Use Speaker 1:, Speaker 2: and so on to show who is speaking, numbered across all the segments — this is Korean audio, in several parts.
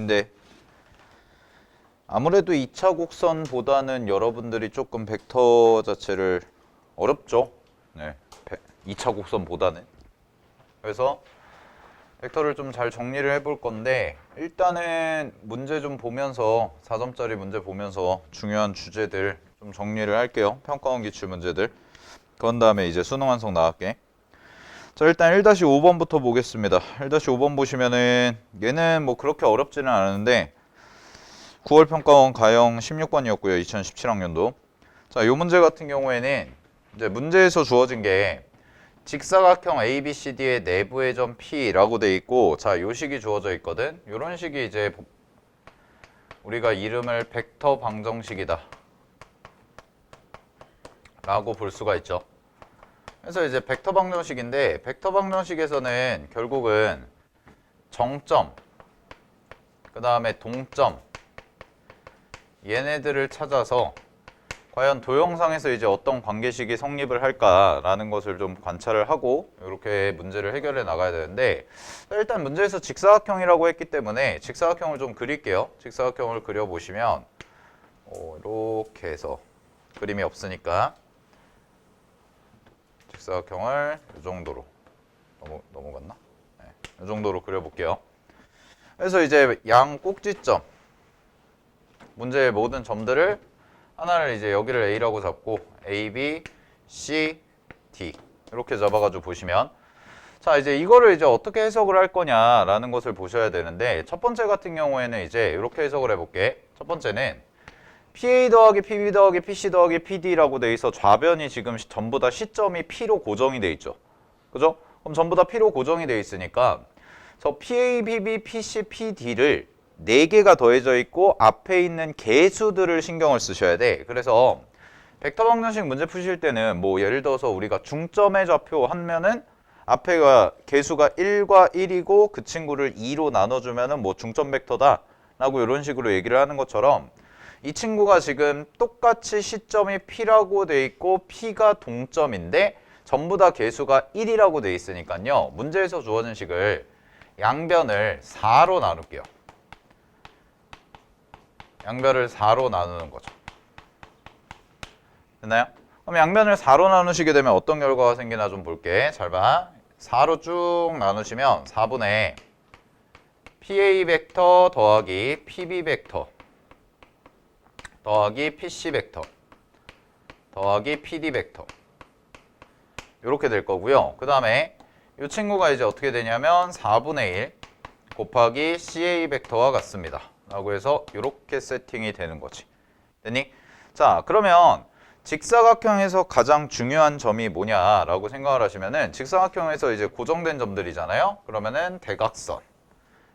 Speaker 1: 근데 아무래도 2차 곡선보다는 여러분들이 조금 벡터 자체를 어렵죠. 네, 2차 곡선보다는. 그래서 벡터를 좀 잘 정리를 해볼 건데 일단은 문제 좀 보면서 4점짜리 문제 보면서 중요한 주제들 좀 정리를 할게요. 평가원 기출 문제들. 그런 다음에 이제 수능 완성 나갈게. 자, 일단 1-5번부터 보겠습니다. 1-5번 보시면은 얘는 뭐 그렇게 어렵지는 않은데 9월 평가원 가형 16번이었고요. 2017학년도. 자, 요 문제 같은 경우에는 이제 문제에서 주어진 게 직사각형 ABCD의 내부의 점 P라고 돼 있고, 자, 요 식이 주어져 있거든. 요런 식이 이제 우리가 이름을 벡터 방정식이다 라고 볼 수가 있죠. 그래서 이제 벡터 방정식인데, 벡터 방정식에서는 결국은 정점, 그 다음에 동점, 얘네들을 찾아서 과연 도형상에서 이제 어떤 관계식이 성립을 할까라는 것을 좀 관찰을 하고 이렇게 문제를 해결해 나가야 되는데, 일단 문제에서 직사각형이라고 했기 때문에 직사각형을 좀 그릴게요. 직사각형을 그려보시면 이렇게 해서 그림이 없으니까 직사각형을 이 정도로 넘어갔나? 네, 이 정도로 그려볼게요. 그래서 이제 양 꼭지점, 문제의 모든 점들을 하나를 이제 여기를 A라고 잡고 A, B, C, D 이렇게 잡아가지고 보시면, 자, 이제 이거를 이제 어떻게 해석을 할 거냐라는 것을 보셔야 되는데, 첫 번째 같은 경우에는 이제 이렇게 해석을 해볼게. 첫 번째는 PA 더하기 PB 더하기 PC 더하기 PD라고 돼 있어 좌변이 지금 전부 다 시점이 P로 고정이 돼 있죠. 그죠? 그럼 전부 다 P로 고정이 돼 있으니까 저 PA, PB, PC, PD를 4개가 더해져 있고 앞에 있는 개수들을 신경을 쓰셔야 돼. 그래서 벡터 방정식 문제 푸실 때는 뭐 예를 들어서 우리가 중점의 좌표 하면은 앞에가 개수가 1과 1이고 그 친구를 2로 나눠주면은 뭐 중점 벡터다 라고 이런 식으로 얘기를 하는 것처럼, 이 친구가 지금 똑같이 시점이 P라고 돼 있고 P가 동점인데 전부 다 개수가 1이라고 돼 있으니까요, 문제에서 주어진 식을 양변을 4로 나눌게요. 양변을 4로 나누는 거죠. 됐나요? 그럼 양변을 4로 나누시게 되면 어떤 결과가 생기나 좀 볼게. 잘 봐. 4로 쭉 나누시면 4분의 PA 벡터 더하기 PB 벡터 더하기 PC 벡터 더하기 PD 벡터 이렇게 될 거고요. 그 다음에 이 친구가 이제 어떻게 되냐면 4분의 1 곱하기 CA 벡터와 같습니다 라고 해서 이렇게 세팅이 되는 거지. 됐니? 자, 그러면 직사각형에서 가장 중요한 점이 뭐냐라고 생각을 하시면은, 직사각형에서 이제 고정된 점들이잖아요. 그러면은 대각선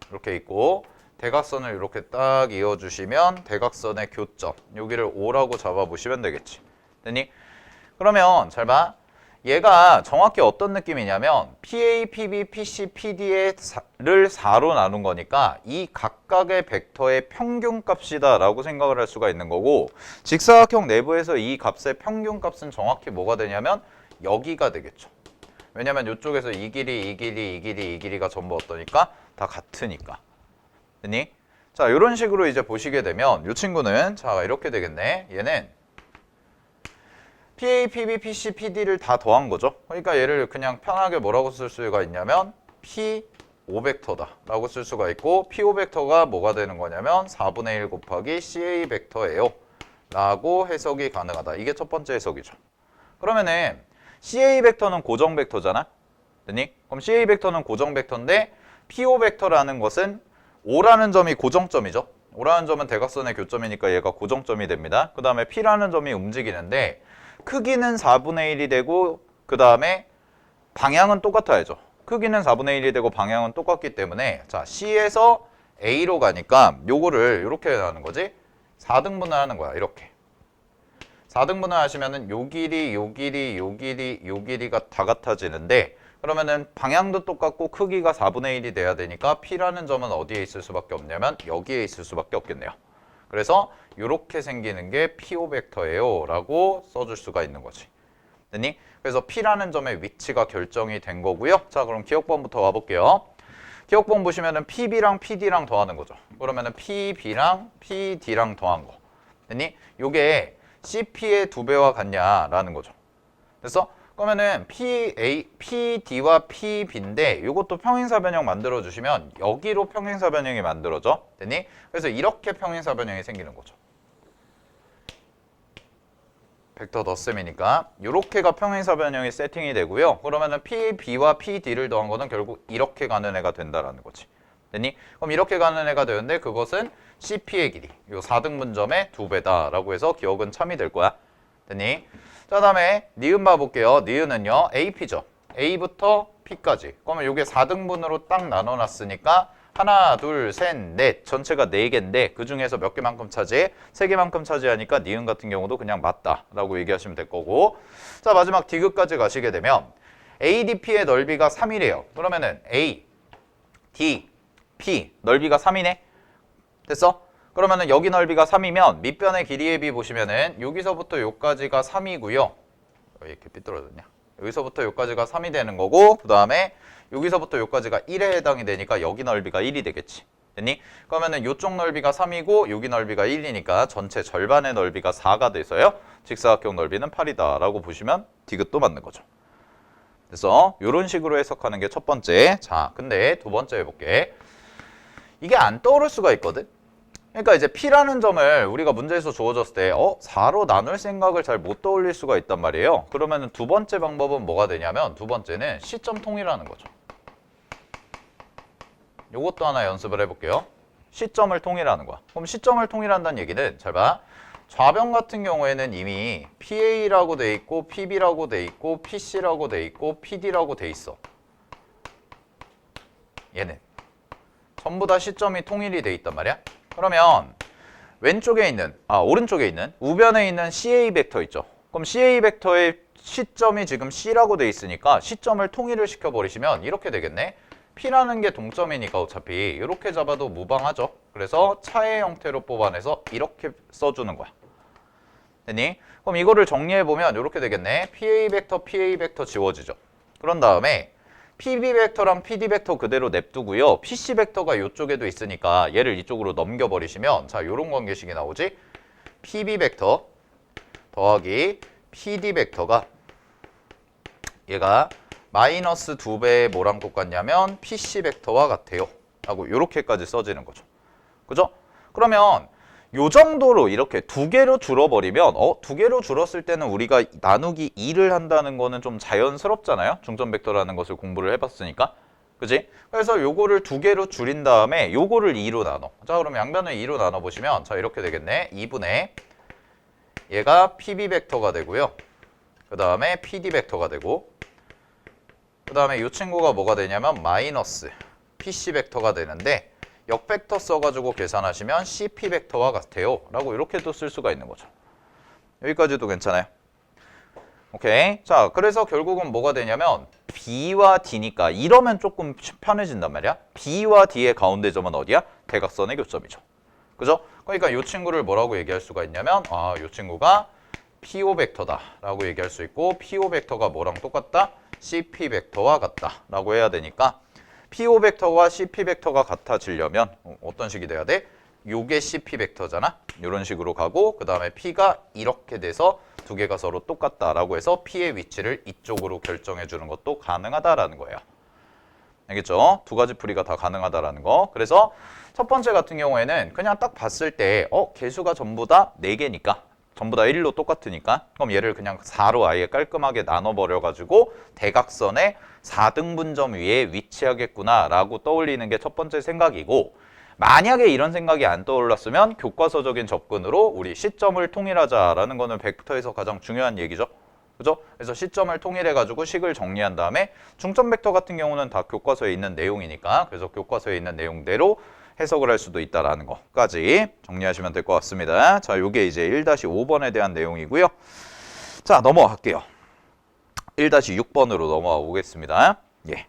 Speaker 1: 이렇게 있고, 대각선을 이렇게 딱 이어주시면 대각선의 교점, 여기를 O라고 잡아보시면 되겠지. 됐니? 그러면 잘 봐. 얘가 정확히 어떤 느낌이냐면 PA, PB, PC, PD를 4로 나눈 거니까 이 각각의 벡터의 평균값이다 라고 생각을 할 수가 있는 거고, 직사각형 내부에서 이 값의 평균값은 정확히 뭐가 되냐면 여기가 되겠죠. 왜냐면 이쪽에서 이 길이, 이 길이, 이 길이, 이 길이가 전부 어떠니까? 다 같으니까. 됐니? 자, 이런 식으로 이제 보시게 되면 이 친구는 자 이렇게 되겠네. 얘는 PA, PB, PC, PD를 다 더한 거죠. 그러니까 얘를 그냥 편하게 뭐라고 쓸 수가 있냐면 P5 벡터다 라고 쓸 수가 있고, P5 벡터가 뭐가 되는 거냐면 4분의 1 곱하기 CA 벡터예요 라고 해석이 가능하다. 이게 첫 번째 해석이죠. 그러면은 CA 벡터는 고정 벡터잖아. 됐니? 그럼 CA 벡터는 고정 벡터인데 P5 벡터라는 것은 O라는 점이 고정점이죠. O라는 점은 대각선의 교점이니까 얘가 고정점이 됩니다. 그 다음에 P라는 점이 움직이는데 크기는 4분의 1이 되고 그 다음에 방향은 똑같아야죠. 크기는 4분의 1이 되고 방향은 똑같기 때문에 자, C에서 A로 가니까 요거를 이렇게 하는 거지. 4등분을 하는 거야. 이렇게 4등분을 하시면은 요 길이, 요 길이, 요 길이, 요 길이가 다 같아지는데, 그러면은 방향도 똑같고 크기가 4분의 1이 돼야 되니까 P라는 점은 어디에 있을 수밖에 없냐면 여기에 있을 수밖에 없겠네요. 그래서 이렇게 생기는 게 P5 벡터예요 라고 써줄 수가 있는 거지. 됐니? 그래서 P라는 점의 위치가 결정이 된 거고요. 자, 그럼 기억번부터 가볼게요. 기억본 보시면은 PB랑 PD랑 더하는 거죠. 그러면은 PB랑 PD랑 더한 거. 됐니? 요게 CP의 2배와 같냐라는 거죠. 됐어? 그러면은 PD와 PB인데 이것도 평행사 변형 만들어 주시면 여기로 평행사 변형이 만들어져. 됐니? 그래서 이렇게 평행사 변형이 생기는 거죠. 벡터 덧셈이니까 이렇게가 평행사 변형이 세팅이 되고요. 그러면은 PB와 PD를 더한 거는 결국 이렇게 가는 애가 된다라는 거지. 됐니? 그럼 이렇게 가는 애가 되는데 그것은 CP의 길이, 요 4등분점의 2배다라고 해서 기억은 참이 될 거야. 됐니? 자, 다음에 니은 봐볼게요. 니은은요, AP죠. A부터 P까지. 그러면 이게 4등분으로 딱 나눠놨으니까 하나, 둘, 셋, 넷. 전체가 4개인데 그 중에서 몇 개만큼 차지해? 3개만큼 차지하니까 니은 같은 경우도 그냥 맞다라고 얘기하시면 될 거고. 자, 마지막 D급까지 가시게 되면 ADP의 넓이가 3이래요. 그러면은 A, D, P 넓이가 3이네. 됐어? 그러면은 여기 넓이가 3이면 밑변의 길이의 비 보시면은 여기서부터 여기까지가 3이고요. 왜 이렇게 삐뚤어졌냐? 여기서부터 여기까지가 3이 되는 거고, 그 다음에 여기서부터 여기까지가 1에 해당이 되니까 여기 넓이가 1이 되겠지. 됐니? 그러면은 이쪽 넓이가 3이고 여기 넓이가 1이니까 전체 절반의 넓이가 4가 돼서요. 직사각형 넓이는 8이다 라고 보시면 디귿도 맞는 거죠. 그래서 이런 식으로 해석하는 게 첫 번째. 자, 근데 두 번째 해볼게. 이게 안 떠오를 수가 있거든? 그러니까 이제 P라는 점을 우리가 문제에서 주어졌을 때 4로 나눌 생각을 잘 못 떠올릴 수가 있단 말이에요. 그러면 두 번째 방법은 뭐가 되냐면 두 번째는 시점 통일하는 거죠. 요것도 하나 연습을 해볼게요. 시점을 통일하는 거야. 그럼 시점을 통일한다는 얘기는 잘 봐. 좌변 같은 경우에는 이미 PA라고 돼 있고 PB라고 돼 있고 PC라고 돼 있고 PD라고 돼 있어. 얘는 전부 다 시점이 통일이 돼 있단 말이야. 그러면 왼쪽에 있는, 오른쪽에 있는 우변에 있는 CA 벡터 있죠. 그럼 CA 벡터의 시점이 지금 C라고 돼 있으니까 시점을 통일을 시켜버리시면 이렇게 되겠네. P라는 게 동점이니까 어차피 이렇게 잡아도 무방하죠. 그래서 차의 형태로 뽑아내서 이렇게 써주는 거야. 됐니? 그럼 이거를 정리해보면 이렇게 되겠네. PA 벡터 지워지죠. 그런 다음에 PB 벡터랑 PD 벡터 그대로 냅두고요. PC 벡터가 이쪽에도 있으니까 얘를 이쪽으로 넘겨버리시면 자, 요런 관계식이 나오지. PB 벡터 더하기 PD 벡터가 얘가 마이너스 2배의 뭐랑 똑같냐면 PC 벡터와 같아요. 라고 요렇게까지 써지는 거죠. 그죠? 그러면 요 정도로 이렇게 2개로 줄어버리면 2개로 줄었을 때는 우리가 나누기 2를 한다는 거는 좀 자연스럽잖아요. 중점 벡터라는 것을 공부를 해봤으니까. 그지? 그래서 요거를 2개로 줄인 다음에 요거를 2로 나눠. 자, 그럼 양변을 2로 나눠보시면 자, 이렇게 되겠네. 2분의 얘가 PB 벡터가 되고요. 그 다음에 PD 벡터가 되고 그 다음에 이 친구가 뭐가 되냐면 마이너스 PC 벡터가 되는데 역벡터 써가지고 계산하시면 CP 벡터와 같아요 라고 이렇게도 쓸 수가 있는 거죠. 여기까지도 괜찮아요. 오케이. 자, 그래서 결국은 뭐가 되냐면 B와 D니까 이러면 조금 편해진단 말이야. B와 D의 가운데 점은 어디야? 대각선의 교점이죠. 그죠? 그러니까 이 친구를 뭐라고 얘기할 수가 있냐면 이 친구가 PO 벡터다 라고 얘기할 수 있고 PO 벡터가 뭐랑 똑같다? CP 벡터와 같다 라고 해야 되니까 PO 벡터와 CP 벡터가 같아지려면 어떤 식이 돼야 돼? 요게 CP 벡터잖아. 이런 식으로 가고 그 다음에 P가 이렇게 돼서 두 개가 서로 똑같다라고 해서 P의 위치를 이쪽으로 결정해 주는 것도 가능하다라는 거예요. 알겠죠? 두 가지 풀이가 다 가능하다라는 거. 그래서 첫 번째 같은 경우에는 그냥 딱 봤을 때 개수가 전부 다 4개니까 전부 다 1로 똑같으니까 그럼 얘를 그냥 4로 아예 깔끔하게 나눠버려가지고 대각선의 4등분점 위에 위치하겠구나 라고 떠올리는 게 첫 번째 생각이고 만약에 이런 생각이 안 떠올랐으면 교과서적인 접근으로 우리 시점을 통일하자라는 거는 벡터에서 가장 중요한 얘기죠. 그죠? 그래서 시점을 통일해가지고 식을 정리한 다음에 중점 벡터 같은 경우는 다 교과서에 있는 내용이니까 그래서 교과서에 있는 내용대로 해석을 할 수도 있다라는 거까지 정리하시면 될 것 같습니다. 자, 요게 이제 1-5번에 대한 내용이고요. 자, 넘어갈게요. 1-6번으로 넘어가 보겠습니다. 예.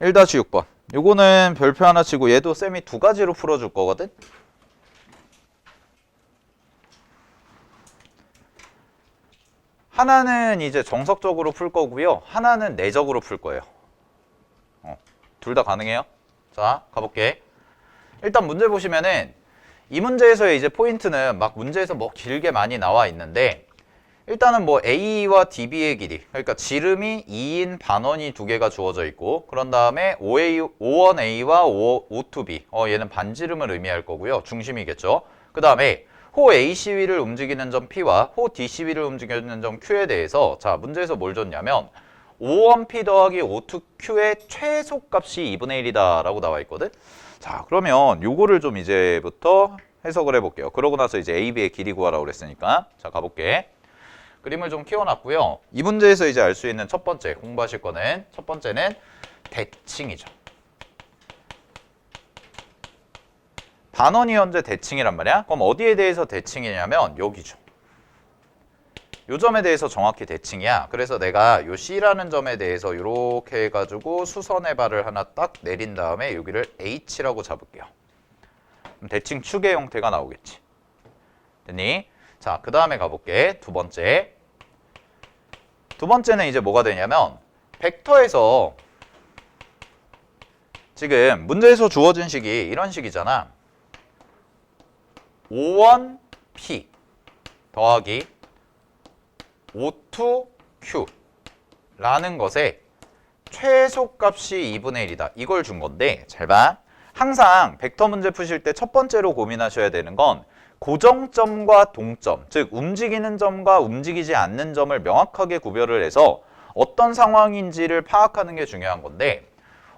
Speaker 1: (1-6번) 요거는 별표 하나 치고 얘도 쌤이 두 가지로 풀어줄 거거든. 하나는 이제 정석적으로 풀 거고요. 하나는 내적으로 풀 거예요. 둘 다 가능해요. 자, 가볼게. 일단 문제 보시면은 이 문제에서의 이제 포인트는 막 문제에서 뭐 길게 많이 나와 있는데 일단은 뭐 A와 DB의 길이, 그러니까 지름이 2인 반원이 두 개가 주어져 있고 그런 다음에 O1A와 O2B, 얘는 반지름을 의미할 거고요. 중심이겠죠. 그 다음에 호 AC위를 움직이는 점 P와 호 DC위를 움직이는 점 Q에 대해서 자 문제에서 뭘 줬냐면 O1P 더하기 O2Q의 최소값이 2분의 1이다 라고 나와 있거든. 자 그러면 요거를 좀 이제부터 해석을 해볼게요. 그러고 나서 이제 AB의 길이 구하라고 그랬으니까 자 가볼게. 그림을 좀 키워놨고요. 이 문제에서 이제 알 수 있는 첫 번째 공부하실 거는 첫 번째는 대칭이죠. 반원이 현재 대칭이란 말이야. 그럼 어디에 대해서 대칭이냐면 여기죠. 요 점에 대해서 정확히 대칭이야. 그래서 내가 요 C라는 점에 대해서 이렇게 해가지고 수선의 발을 하나 딱 내린 다음에 여기를 H라고 잡을게요. 그럼 대칭 축의 형태가 나오겠지. 됐니? 자, 그 다음에 가볼게. 두 번째. 두 번째는 이제 뭐가 되냐면 벡터에서 지금 문제에서 주어진 식이 이런 식이잖아. O1P 더하기 O2Q 라는 것의 최소값이 2분의 1이다. 이걸 준 건데 잘 봐. 항상 벡터 문제 푸실 때 첫 번째로 고민하셔야 되는 건 고정점과 동점, 즉 움직이는 점과 움직이지 않는 점을 명확하게 구별을 해서 어떤 상황인지를 파악하는 게 중요한 건데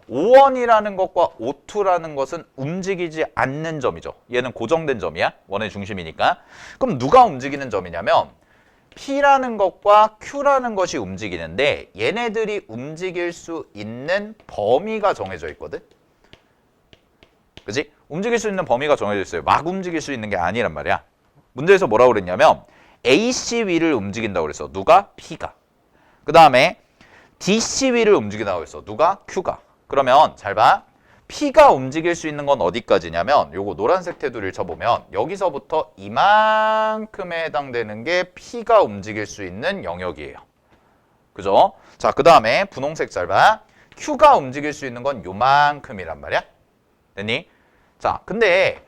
Speaker 1: O1이라는 것과 O2라는 것은 움직이지 않는 점이죠. 얘는 고정된 점이야. 원의 중심이니까. 그럼 누가 움직이는 점이냐면 P라는 것과 Q라는 것이 움직이는데 얘네들이 움직일 수 있는 범위가 정해져 있거든. 그치? 움직일 수 있는 범위가 정해져 있어요. 막 움직일 수 있는 게 아니란 말이야. 문제에서 뭐라고 그랬냐면 AC 위를 움직인다고 그랬어. 누가? P가. 그 다음에 DC 위를 움직인다고 그랬어. 누가? Q가. 그러면 잘 봐. P가 움직일 수 있는 건 어디까지냐면 요거 노란색 테두리를 쳐보면 여기서부터 이만큼에 해당되는 게 P가 움직일 수 있는 영역이에요. 그죠? 자, 그 다음에 분홍색 잘 봐. Q가 움직일 수 있는 건 요만큼이란 말이야. 됐니? 자, 근데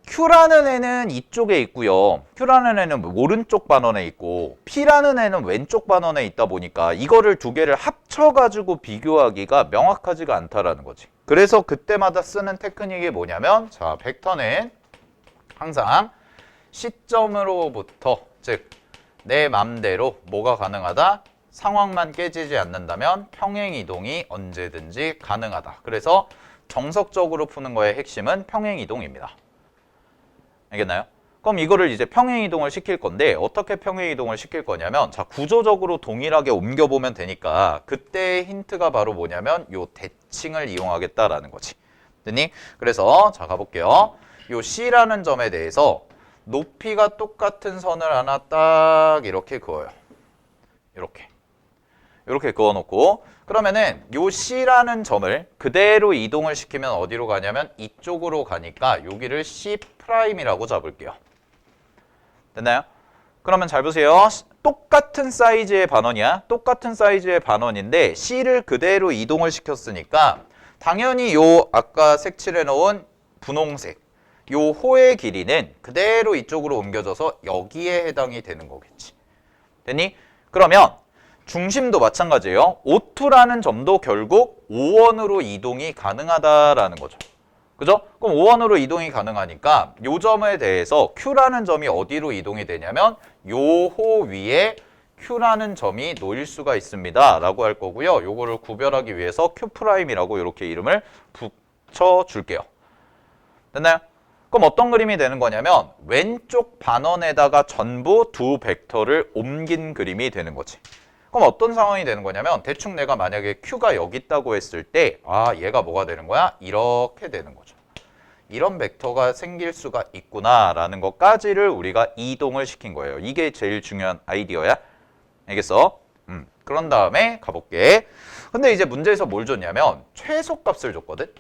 Speaker 1: Q라는 애는 이쪽에 있고요. Q라는 애는 오른쪽 반원에 있고 P라는 애는 왼쪽 반원에 있다 보니까 이거를 두 개를 합쳐가지고 비교하기가 명확하지가 않다라는 거지. 그래서 그때마다 쓰는 테크닉이 뭐냐면 자, 벡터는 항상 시점으로부터 즉 내 맘대로 뭐가 가능하다? 상황만 깨지지 않는다면 평행이동이 언제든지 가능하다. 그래서 정석적으로 푸는 거의 핵심은 평행이동입니다. 알겠나요? 그럼 이거를 이제 평행이동을 시킬 건데 어떻게 평행이동을 시킬 거냐면 자 구조적으로 동일하게 옮겨보면 되니까 그때의 힌트가 바로 뭐냐면 요 대칭을 이용하겠다라는 거지. 됐니? 그래서 자 가볼게요. 요 C라는 점에 대해서 높이가 똑같은 선을 하나 딱 이렇게 그어요. 이렇게 그어놓고 그러면은 요 C라는 점을 그대로 이동을 시키면 어디로 가냐면 이쪽으로 가니까 여기를 C'이라고 잡을게요. 됐나요? 그러면 잘 보세요. 똑같은 사이즈의 반원이야. 똑같은 사이즈의 반원인데 C를 그대로 이동을 시켰으니까 당연히 요 아까 색칠해 놓은 분홍색 요 호의 길이는 그대로 이쪽으로 옮겨져서 여기에 해당이 되는 거겠지. 됐니? 그러면 중심도 마찬가지예요. O2라는 점도 결국 O1으로 이동이 가능하다라는 거죠. 그죠? 그럼 O1으로 이동이 가능하니까 요 점에 대해서 Q라는 점이 어디로 이동이 되냐면 요 호 위에 Q라는 점이 놓일 수가 있습니다. 라고 할 거고요. 요거를 구별하기 위해서 Q'이라고 이렇게 이름을 붙여줄게요. 됐나요? 그럼 어떤 그림이 되는 거냐면 왼쪽 반원에다가 전부 두 벡터를 옮긴 그림이 되는 거지. 그럼 어떤 상황이 되는 거냐면 대충 내가 만약에 Q가 여기 있다고 했을 때 아 얘가 뭐가 되는 거야? 이렇게 되는 거죠. 이런 벡터가 생길 수가 있구나 라는 것까지를 우리가 이동을 시킨 거예요. 이게 제일 중요한 아이디어야. 알겠어? 그런 다음에 가볼게. 근데 이제 문제에서 뭘 줬냐면 최소값을 줬거든.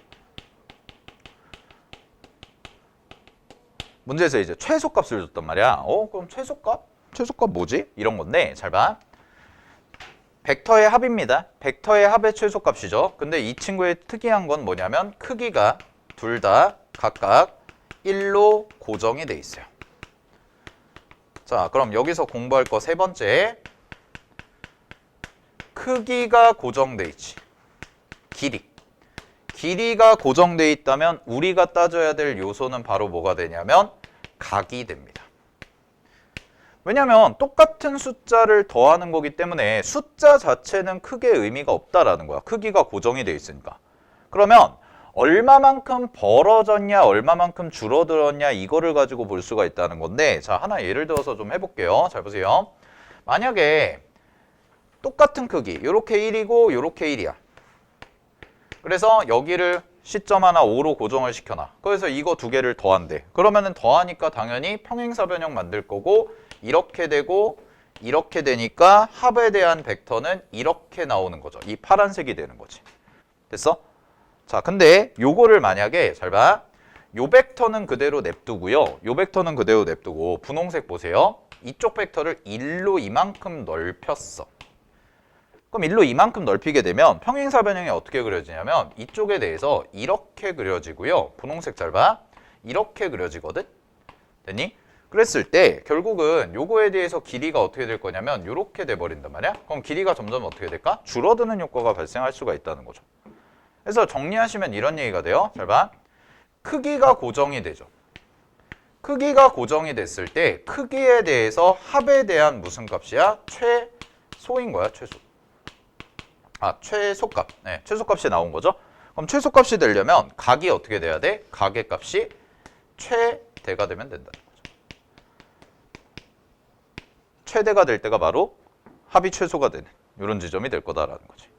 Speaker 1: 문제에서 이제 최소값을 줬단 말이야. 그럼 최소값? 최소값 뭐지? 이런 건데 잘 봐. 벡터의 합입니다. 벡터의 합의 최소값이죠. 근데 이 친구의 특이한 건 뭐냐면 크기가 둘 다 각각 1로 고정이 돼 있어요. 자, 그럼 여기서 공부할 거 세 번째. 크기가 고정돼 있지. 길이가 고정돼 있다면 우리가 따져야 될 요소는 바로 뭐가 되냐면 각이 됩니다. 왜냐면 똑같은 숫자를 더하는 거기 때문에 숫자 자체는 크게 의미가 없다라는 거야. 크기가 고정이 돼 있으니까. 그러면 얼마만큼 벌어졌냐, 얼마만큼 줄어들었냐 이거를 가지고 볼 수가 있다는 건데 자, 하나 예를 들어서 좀 해볼게요. 잘 보세요. 만약에 똑같은 크기, 이렇게 1이고 이렇게 1이야. 그래서 여기를 시점 하나 5로 고정을 시켜놔. 그래서 이거 두 개를 더한대. 그러면은 더하니까 당연히 평행사 변형 만들 거고 이렇게 되고 이렇게 되니까 합에 대한 벡터는 이렇게 나오는 거죠. 이 파란색이 되는 거지. 됐어? 자, 근데 요거를 만약에 잘 봐. 요 벡터는 그대로 냅두고요. 요 벡터는 그대로 냅두고 분홍색 보세요. 이쪽 벡터를 1로 이만큼 넓혔어. 그럼 1로 이만큼 넓히게 되면 평행사 변형이 어떻게 그려지냐면 이쪽에 대해서 이렇게 그려지고요. 분홍색 잘 봐. 이렇게 그려지거든. 됐니? 그랬을 때 결국은 요거에 대해서 길이가 어떻게 될 거냐면 이렇게 돼버린단 말이야. 그럼 길이가 점점 어떻게 될까? 줄어드는 효과가 발생할 수가 있다는 거죠. 그래서 정리하시면 이런 얘기가 돼요. 잘 봐. 크기가 고정이 되죠. 크기가 고정이 됐을 때 크기에 대해서 합에 대한 무슨 값이야? 최소인 거야. 최소. 최소값. 네, 최소값이 나온 거죠. 그럼 최소값이 되려면 각이 어떻게 돼야 돼? 각의 값이 최대가 되면 된다는 거죠. 최대가 될 때가 바로 합이 최소가 되는 이런 지점이 될 거다라는 거지.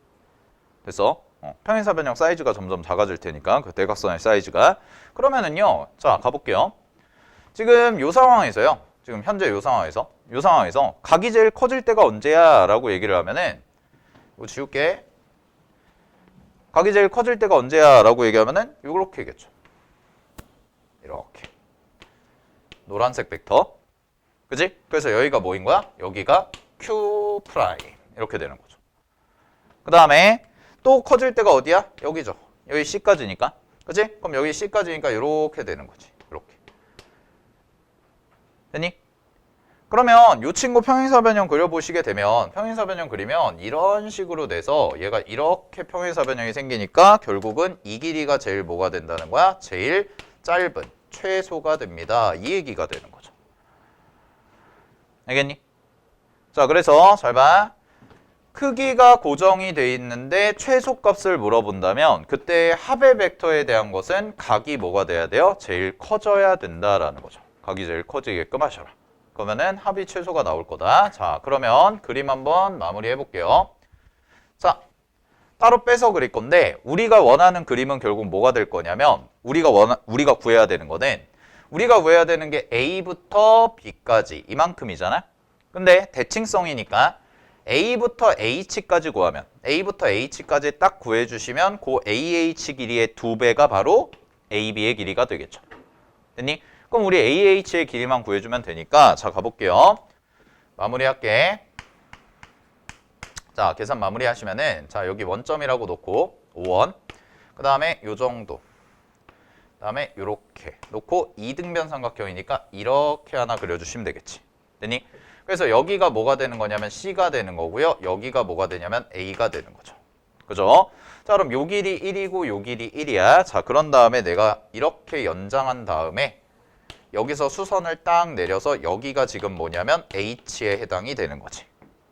Speaker 1: 그래서 평행사 변형 사이즈가 점점 작아질 테니까 그 대각선의 사이즈가 그러면은요. 자, 가볼게요. 지금 요 상황에서요. 지금 현재 요 상황에서 각이 제일 커질 때가 언제야? 라고 얘기를 하면은 이거 지울게. 각이 제일 커질 때가 언제야? 라고 얘기하면은 요렇게겠죠. 이렇게. 노란색 벡터. 그지? 그래서 여기가 뭐인 거야? 여기가 Q 프라임. 이렇게 되는 거죠. 그 다음에 또 커질 때가 어디야? 여기죠. 여기 C까지니까. 그지? 그럼 여기 C까지니까 이렇게 되는 거지. 이렇게. 됐니? 그러면 이 친구 평행사 변형 그려보시게 되면 평행사 변형 그리면 이런 식으로 돼서 얘가 이렇게 평행사 변형이 생기니까 결국은 이 길이가 제일 뭐가 된다는 거야? 제일 짧은 최소가 됩니다. 이 얘기가 되는 거죠. 알겠니? 자, 그래서 잘 봐. 크기가 고정이 돼 있는데 최소값을 물어본다면 그때 합의 벡터에 대한 것은 각이 뭐가 돼야 돼요? 제일 커져야 된다라는 거죠. 각이 제일 커지게끔 하셔라. 그러면은 합이 최소가 나올 거다. 자, 그러면 그림 한번 마무리해 볼게요. 자, 따로 빼서 그릴 건데 우리가 원하는 그림은 결국 뭐가 될 거냐면 우리가 구해야 되는 거는 우리가 구해야 되는 게 A부터 B까지 이만큼이잖아. 근데 대칭성이니까 A부터 H까지 구하면 A부터 H까지 딱 구해주시면 그 AH 길이의 2배가 바로 AB의 길이가 되겠죠. 됐니? 그럼 우리 AH의 길이만 구해주면 되니까 자, 가볼게요. 마무리할게. 자, 계산 마무리하시면은 자, 여기 원점이라고 놓고 5원. 그 다음에 요 정도. 그 다음에 요렇게 놓고 이등변 삼각형이니까 이렇게 하나 그려주시면 되겠지. 됐니? 그래서 여기가 뭐가 되는 거냐면 C가 되는 거고요. 여기가 뭐가 되냐면 A가 되는 거죠. 그죠? 자, 그럼 요 길이 1이고 요 길이 1이야. 자, 그런 다음에 내가 이렇게 연장한 다음에 여기서 수선을 딱 내려서 여기가 지금 뭐냐면 H에 해당이 되는 거지.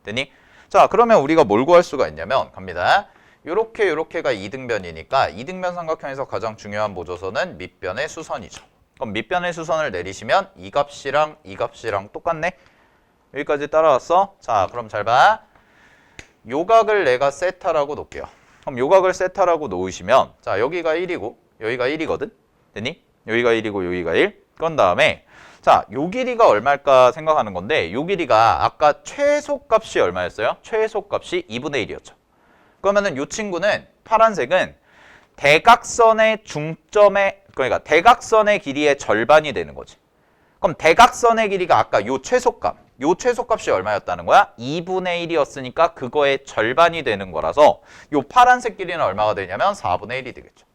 Speaker 1: 됐니? 자, 그러면 우리가 뭘 구할 수가 있냐면 갑니다. 요렇게가 이등변이니까 이등변 삼각형에서 가장 중요한 보조선은 밑변의 수선이죠. 그럼 밑변의 수선을 내리시면 이 값이랑 이 값이랑 똑같네? 여기까지 따라왔어? 자, 그럼 잘 봐. 요각을 내가 세타라고 놓을게요. 그럼 요각을 세타라고 놓으시면 자, 여기가 1이고 여기가 1이거든? 됐니? 여기가 1이고 여기가 1. 그런 다음에 자, 요 길이가 얼마일까 생각하는 건데 요 길이가 아까 최소값이 얼마였어요? 최소값이 2분의 1이었죠. 그러면은 요 친구는 파란색은 대각선의 중점의 그러니까 대각선의 길이의 절반이 되는 거지. 그럼 대각선의 길이가 아까 요 최소값 요 최소값이 얼마였다는 거야? 2분의 1이었으니까 그거의 절반이 되는 거라서 요 파란색 길이는 얼마가 되냐면 4분의 1이 되겠죠.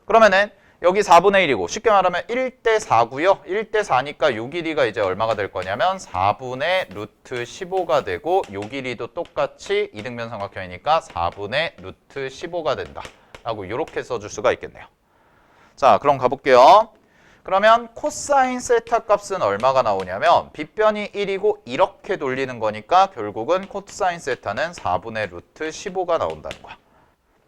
Speaker 1: 그러면은 여기 4분의 1이고 쉽게 말하면 1대 4고요. 1대 4니까 요 길이가 이제 얼마가 될 거냐면 4분의 루트 15가 되고 요 길이도 똑같이 이등변 삼각형이니까 4분의 루트 15가 된다. 라고 이렇게 써줄 수가 있겠네요. 자, 그럼 가볼게요. 그러면 코사인 세타 값은 얼마가 나오냐면 빗변이 1이고 이렇게 돌리는 거니까 결국은 코사인 세타는 4분의 루트 15가 나온다는 거야.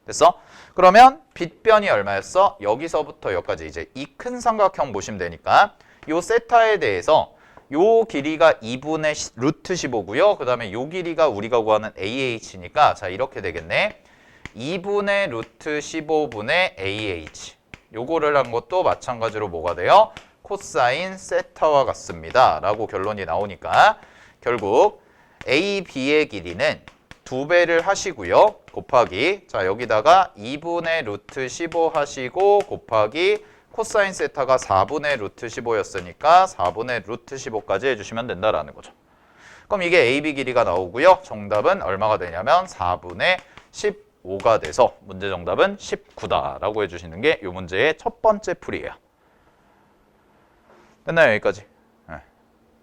Speaker 1: 됐어? 그러면 빗변이 얼마였어? 여기서부터 여기까지 이제 이 큰 삼각형 보시면 되니까 요 세타에 대해서 요 길이가 2분의 루트 15고요. 그 다음에 요 길이가 우리가 구하는 AH니까 자 이렇게 되겠네. 2분의 루트 15분의 AH. 요거를 한 것도 마찬가지로 뭐가 돼요? 코사인 세타와 같습니다. 라고 결론이 나오니까 결국 A, B의 길이는 2배를 하시고요. 곱하기 자 여기다가 2분의 루트 15 하시고 곱하기 코사인 세타가 4분의 루트 15였으니까 4분의 루트 15까지 해주시면 된다라는 거죠. 그럼 이게 AB 길이가 나오고요. 정답은 얼마가 되냐면 4분의 15가 돼서 문제 정답은 19다라고 해주시는 게 이 문제의 첫 번째 풀이에요. 됐나요? 여기까지. 네.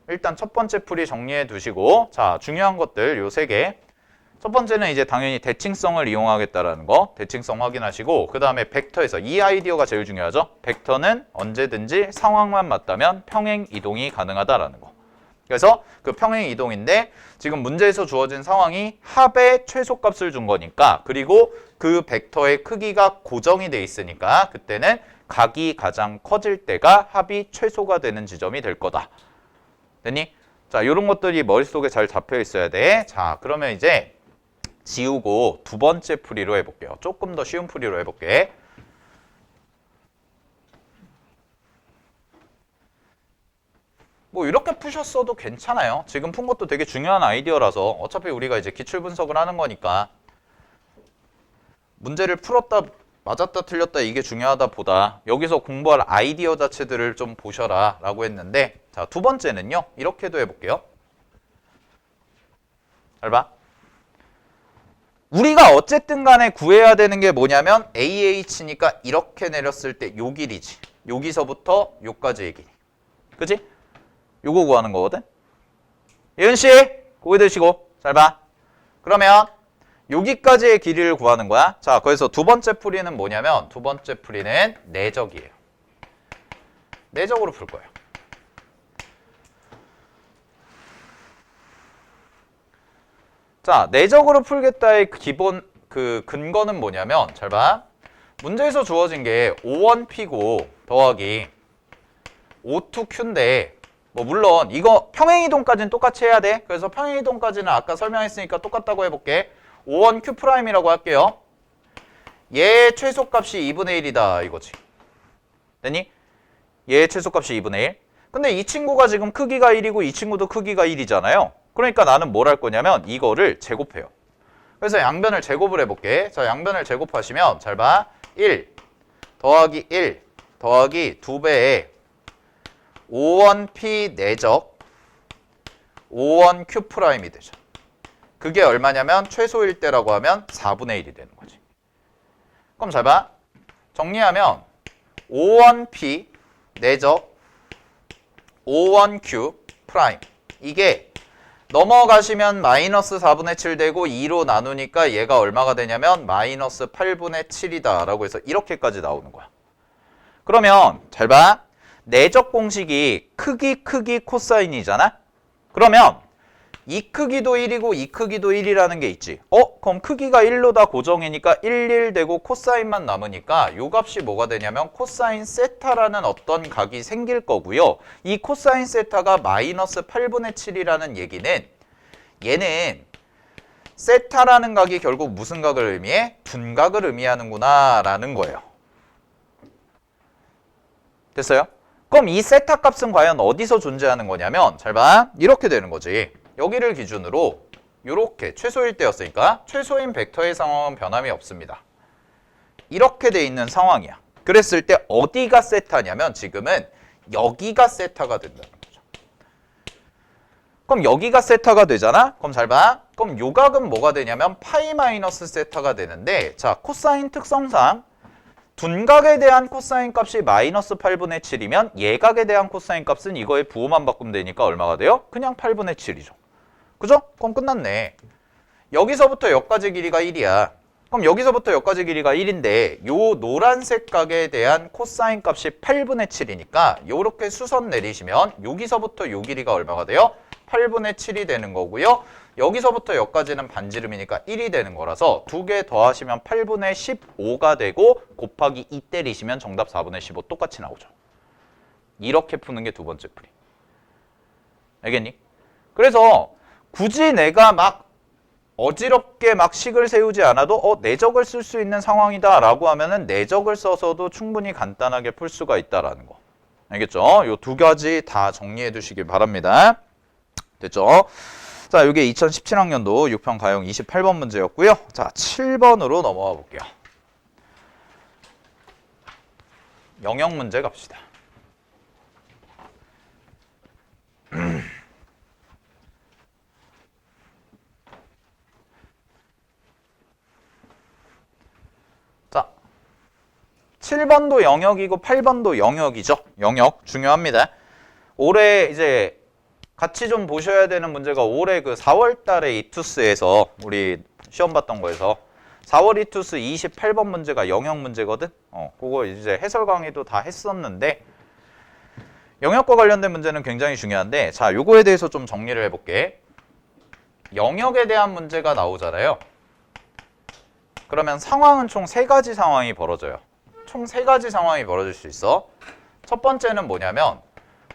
Speaker 1: 일단 첫 번째 풀이 정리해 두시고 자 중요한 것들 요 3개. 첫 번째는 이제 당연히 대칭성을 이용하겠다라는 거 대칭성 확인하시고 그 다음에 벡터에서 이 아이디어가 제일 중요하죠. 벡터는 언제든지 상황만 맞다면 평행 이동이 가능하다라는 거. 그래서 그 평행 이동인데 지금 문제에서 주어진 상황이 합의 최소값을 준 거니까 그리고 그 벡터의 크기가 고정이 돼 있으니까 그때는 각이 가장 커질 때가 합이 최소가 되는 지점이 될 거다. 됐니? 자, 이런 것들이 머릿속에 잘 잡혀 있어야 돼. 자, 그러면 이제 지우고 두 번째 풀이로 해볼게요. 조금 더 쉬운 풀이로 해볼게. 뭐 이렇게 푸셨어도 괜찮아요. 지금 푼 것도 되게 중요한 아이디어라서 어차피 우리가 이제 기출 분석을 하는 거니까 문제를 풀었다 맞았다 틀렸다 이게 중요하다 보다 여기서 공부할 아이디어 자체들을 좀 보셔라 라고 했는데 자, 두 번째는요. 이렇게도 해볼게요. 잘 봐. 우리가 어쨌든 간에 구해야 되는 게 뭐냐면 AH니까 이렇게 내렸을 때 요 길이지. 여기서부터 요까지의 길이. 그치? 요거 구하는 거거든. 예은씨 고개 드시고 잘 봐. 그러면 여기까지의 길이를 구하는 거야. 자, 그래서 두 번째 풀이는 뭐냐면 두 번째 풀이는 내적이에요. 내적으로 풀 거예요. 자, 내적으로 풀겠다의 기본 그 근거는 뭐냐면 잘 봐. 문제에서 주어진 게 5원P고 더하기 5,2Q인데 뭐 물론 이거 평행이동까지는 똑같이 해야 돼. 그래서 평행이동까지는 아까 설명했으니까 똑같다고 해볼게. 5원Q'이라고 할게요. 얘 최소값이 2분의 1이다 이거지. 됐니? 얘 최소값이 2분의 1. 근데 이 친구가 지금 크기가 1이고 이 친구도 크기가 1이잖아요. 그러니까 나는 뭘 할 거냐면 이거를 제곱해요. 그래서 양변을 제곱을 해볼게. 자, 양변을 제곱하시면 잘 봐. 1 더하기 1 더하기 2배의 5원P 내적 5원Q'이 되죠. 그게 얼마냐면 최소일 때라고 하면 4분의 1이 되는 거지. 그럼 잘 봐. 정리하면 5원P 내적 5원Q' 이게 넘어가시면 마이너스 4분의 7 되고 2로 나누니까 얘가 얼마가 되냐면 마이너스 8분의 7이다 라고 해서 이렇게까지 나오는 거야. 그러면 잘 봐. 내적 공식이 크기 코사인이잖아. 그러면 이 크기도 1이고 이 크기도 1이라는 게 있지. 그럼 크기가 1로 다 고정이니까 1 되고 코사인만 남으니까 요 값이 뭐가 되냐면 코사인 세타라는 어떤 각이 생길 거고요. 이 코사인 세타가 마이너스 8분의 7이라는 얘기는 얘는 세타라는 각이 결국 무슨 각을 의미해? 둔각을 의미하는구나 라는 거예요. 됐어요? 그럼 이 세타 값은 과연 어디서 존재하는 거냐면 잘 봐. 이렇게 되는 거지. 여기를 기준으로 이렇게 최소일 때였으니까 최소인 벡터의 상황은 변함이 없습니다. 이렇게 돼 있는 상황이야. 그랬을 때 어디가 세타냐면 지금은 여기가 세타가 된다는 거죠. 그럼 여기가 세타가 되잖아? 그럼 잘 봐. 그럼 요 각은 뭐가 되냐면 파이 마이너스 세타가 되는데, 자, 코사인 특성상 둔각에 대한 코사인 값이 마이너스 8분의 7이면 예각에 대한 코사인 값은 이거의 부호만 바꾸면 되니까 얼마가 돼요? 그냥 8분의 7이죠. 그죠? 그럼 끝났네. 여기서부터 여기까지 길이가 1이야. 그럼 여기서부터 여기까지 길이가 1인데 요 노란색 각에 대한 코사인 값이 8분의 7이니까 요렇게 수선 내리시면 여기서부터 요 길이가 얼마가 돼요? 8분의 7이 되는 거고요. 여기서부터 여기까지는 반지름이니까 1이 되는 거라서 두 개 더하시면 8분의 15가 되고 곱하기 2 때리시면 정답 4분의 15 똑같이 나오죠. 이렇게 푸는 게 두 번째 풀이. 알겠니? 그래서 굳이 내가 막 어지럽게 막 식을 세우지 않아도 내적을 쓸 수 있는 상황이다 라고 하면은 내적을 써서도 충분히 간단하게 풀 수가 있다라는 거. 알겠죠? 요 두 가지 다 정리해 두시길 바랍니다. 됐죠? 자, 이게 2017학년도 6편 가용 28번 문제였고요. 자, 7번으로 넘어가 볼게요. 영역 문제 갑시다. 자, 7번도 영역이고 8번도 영역이죠. 영역 중요합니다. 올해 이제 같이 좀 보셔야 되는 문제가 올해 그 4월 달에 이투스에서 우리 시험 봤던 거에서 4월 이투스 28번 문제가 영역 문제거든. 그거 이제 해설 강의도 다 했었는데 영역과 관련된 문제는 굉장히 중요한데, 자, 요거에 대해서 좀 정리를 해볼게. 영역에 대한 문제가 나오잖아요. 그러면 상황은 총 3가지 상황이 벌어져요. 총 3가지 상황이 벌어질 수 있어. 첫 번째는 뭐냐면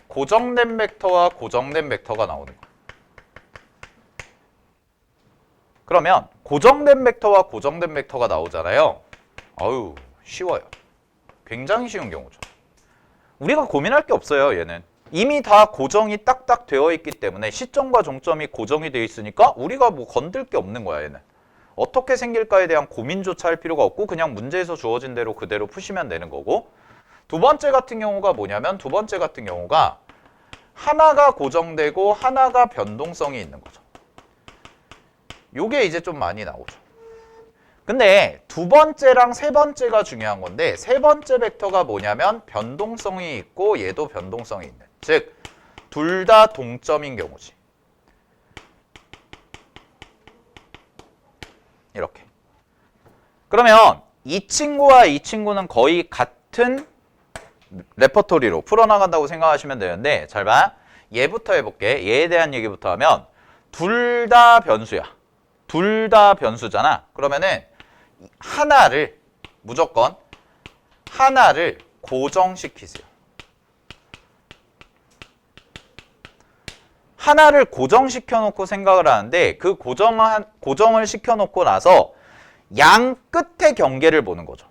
Speaker 1: 고정된 벡터와 고정된 벡터가 나오는 거야. 그러면 고정된 벡터와 고정된 벡터가 나오잖아요. 아유, 쉬워요. 굉장히 쉬운 경우죠. 우리가 고민할 게 없어요, 얘는. 이미 다 고정이 딱딱 되어 있기 때문에 시점과 종점이 고정이 되어 있으니까 우리가 뭐 건들 게 없는 거야, 얘는. 어떻게 생길까에 대한 고민조차 할 필요가 없고 그냥 문제에서 주어진 대로 그대로 푸시면 되는 거고, 두 번째 같은 경우가 뭐냐면 두 번째 같은 경우가 하나가 고정되고 하나가 변동성이 있는 거죠. 요게 이제 좀 많이 나오죠. 근데 두 번째랑 세 번째가 중요한 건데, 세 번째 벡터가 뭐냐면 변동성이 있고 얘도 변동성이 있는, 즉 둘 다 동점인 경우지. 이렇게. 그러면 이 친구와 이 친구는 거의 같은 레퍼토리로 풀어나간다고 생각하시면 되는데, 잘 봐. 얘부터 해볼게. 얘에 대한 얘기부터 하면 둘 다 변수야. 둘 다 변수잖아. 그러면은 하나를 무조건 하나를 고정시키세요. 하나를 고정시켜 놓고 생각을 하는데 그 고정을 시켜 놓고 나서 양 끝의 경계를 보는 거죠.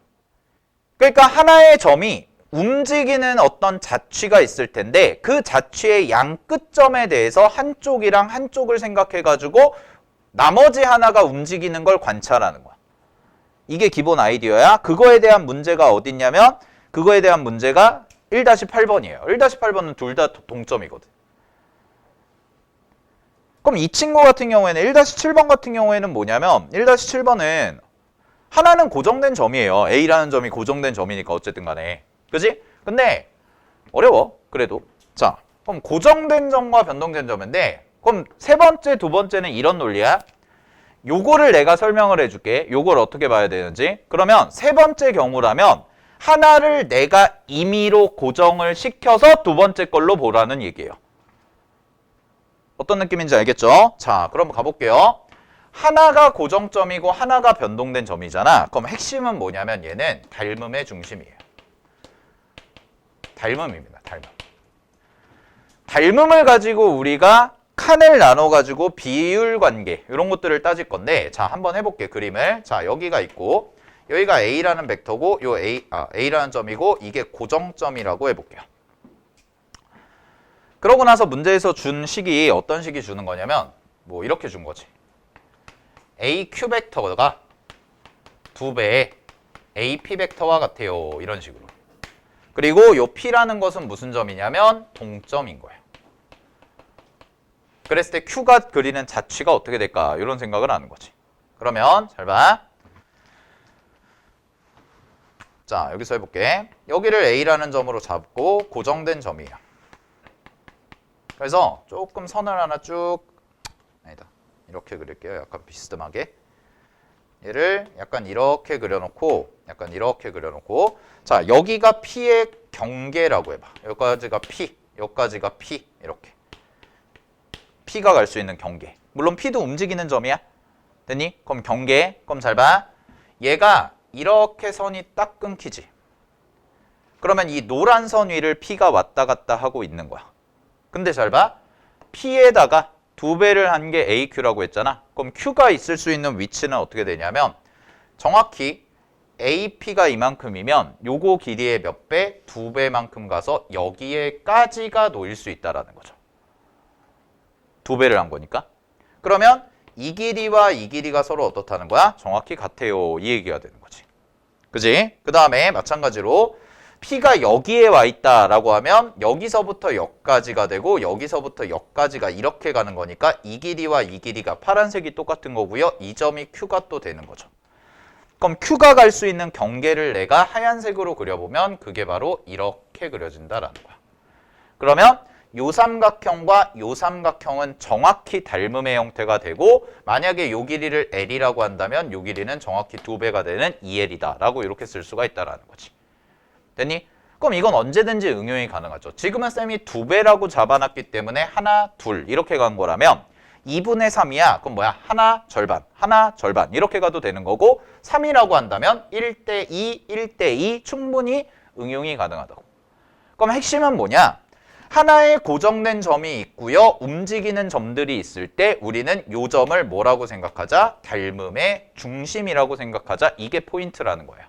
Speaker 1: 그러니까 하나의 점이 움직이는 어떤 자취가 있을 텐데 그 자취의 양 끝점에 대해서 한쪽이랑 한쪽을 생각해 가지고 나머지 하나가 움직이는 걸 관찰하는 거야. 이게 기본 아이디어야. 그거에 대한 문제가 어딨냐면 그거에 대한 문제가 1-8번이에요. 1-8번은 둘 다 동점이거든. 그럼 이 친구 같은 경우에는 1-7번 같은 경우에는 뭐냐면 1-7번은 하나는 고정된 점이에요. A라는 점이 고정된 점이니까 어쨌든 간에. 그지? 근데 어려워. 그래도. 자, 그럼 고정된 점과 변동된 점인데 그럼 세 번째, 두 번째는 이런 논리야. 요거를 내가 설명을 해줄게. 요걸 어떻게 봐야 되는지. 그러면 세 번째 경우라면 하나를 내가 임의로 고정을 시켜서 두 번째 걸로 보라는 얘기예요. 어떤 느낌인지 알겠죠? 자, 그럼 가볼게요. 하나가 고정점이고 하나가 변동된 점이잖아. 그럼 핵심은 뭐냐면 얘는 닮음의 중심이에요. 닮음입니다. 닮음. 닮음을 가지고 우리가 칸을 나눠가지고 비율 관계 이런 것들을 따질 건데, 자, 한번 해볼게. 그림을. 자, 여기가 있고 여기가 A라는 벡터고 요 A라는 점이고 이게 고정점이라고 해볼게요. 그러고 나서 문제에서 준 식이 어떤 식이 주는 거냐면 뭐 이렇게 준 거지. AQ 벡터가 2배의 AP 벡터와 같아요. 이런 식으로. 그리고 요 P라는 것은 무슨 점이냐면 동점인 거예요. 그랬을 때 Q가 그리는 자취가 어떻게 될까? 이런 생각을 하는 거지. 그러면 잘 봐. 자, 여기서 해볼게. 여기를 A라는 점으로 잡고 고정된 점이에요. 그래서 조금 선을 하나 쭉, 아니다, 이렇게 그릴게요. 약간 비스듬하게. 얘를 약간 이렇게 그려놓고, 약간 이렇게 그려놓고, 자, 여기가 P의 경계라고 해봐. 여기까지가 P, 여기까지가 P, 이렇게. P가 갈 수 있는 경계. 물론 P도 움직이는 점이야. 됐니? 그럼 경계, 그럼 잘 봐. 얘가 이렇게 선이 딱 끊기지. 그러면 이 노란 선 위를 P가 왔다 갔다 하고 있는 거야. 근데 잘 봐. P에다가 2배를 한 게 AQ라고 했잖아. 그럼 Q가 있을 수 있는 위치는 어떻게 되냐면 정확히 AP가 이만큼이면 요거 길이의 몇 배? 2배만큼 가서 여기에까지가 놓일 수 있다라는 거죠. 2배를 한 거니까. 그러면 이 길이와 이 길이가 서로 어떻다는 거야? 정확히 같아요. 이 얘기가 되는 거지. 그지? 그 다음에 마찬가지로 P가 여기에 와 있다라고 하면 여기서부터 여기까지가 되고 여기서부터 여기까지가 이렇게 가는 거니까 이 길이와 이 길이가 파란색이 똑같은 거고요. 이 점이 Q가 또 되는 거죠. 그럼 Q가 갈 수 있는 경계를 내가 하얀색으로 그려보면 그게 바로 이렇게 그려진다라는 거야. 그러면 요 삼각형과 요 삼각형은 정확히 닮음의 형태가 되고 만약에 요 길이를 L이라고 한다면 요 길이는 정확히 2배가 되는 2L이다 라고 이렇게 쓸 수가 있다라는 거지. 됐니? 그럼 이건 언제든지 응용이 가능하죠. 지금은 쌤이 2배라고 잡아놨기 때문에 하나, 둘 이렇게 간 거라면 2분의 3이야. 그럼 뭐야? 하나, 절반, 하나, 절반 이렇게 가도 되는 거고 3이라고 한다면 1대 2, 1대 2 충분히 응용이 가능하다고. 그럼 핵심은 뭐냐? 하나의 고정된 점이 있고요. 움직이는 점들이 있을 때 우리는 요 점을 뭐라고 생각하자? 닮음의 중심이라고 생각하자. 이게 포인트라는 거예요.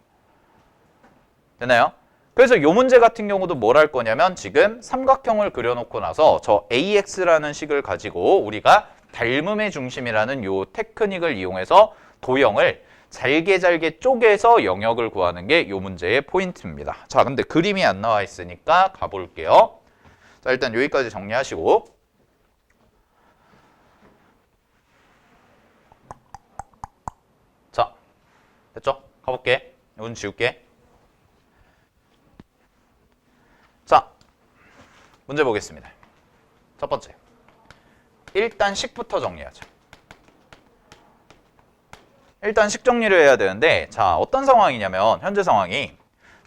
Speaker 1: 되나요? 그래서 요 문제 같은 경우도 뭘 할 거냐면 지금 삼각형을 그려놓고 나서 저 AX라는 식을 가지고 우리가 닮음의 중심이라는 요 테크닉을 이용해서 도형을 잘게 쪼개서 영역을 구하는 게 요 문제의 포인트입니다. 자, 근데 그림이 안 나와 있으니까 가볼게요. 자, 일단 여기까지 정리하시고 자, 됐죠? 가볼게. 이건 지울게. 자, 문제 보겠습니다. 첫 번째. 일단 식부터 정리하자. 일단 식 정리를 해야 되는데 자, 어떤 상황이냐면 현재 상황이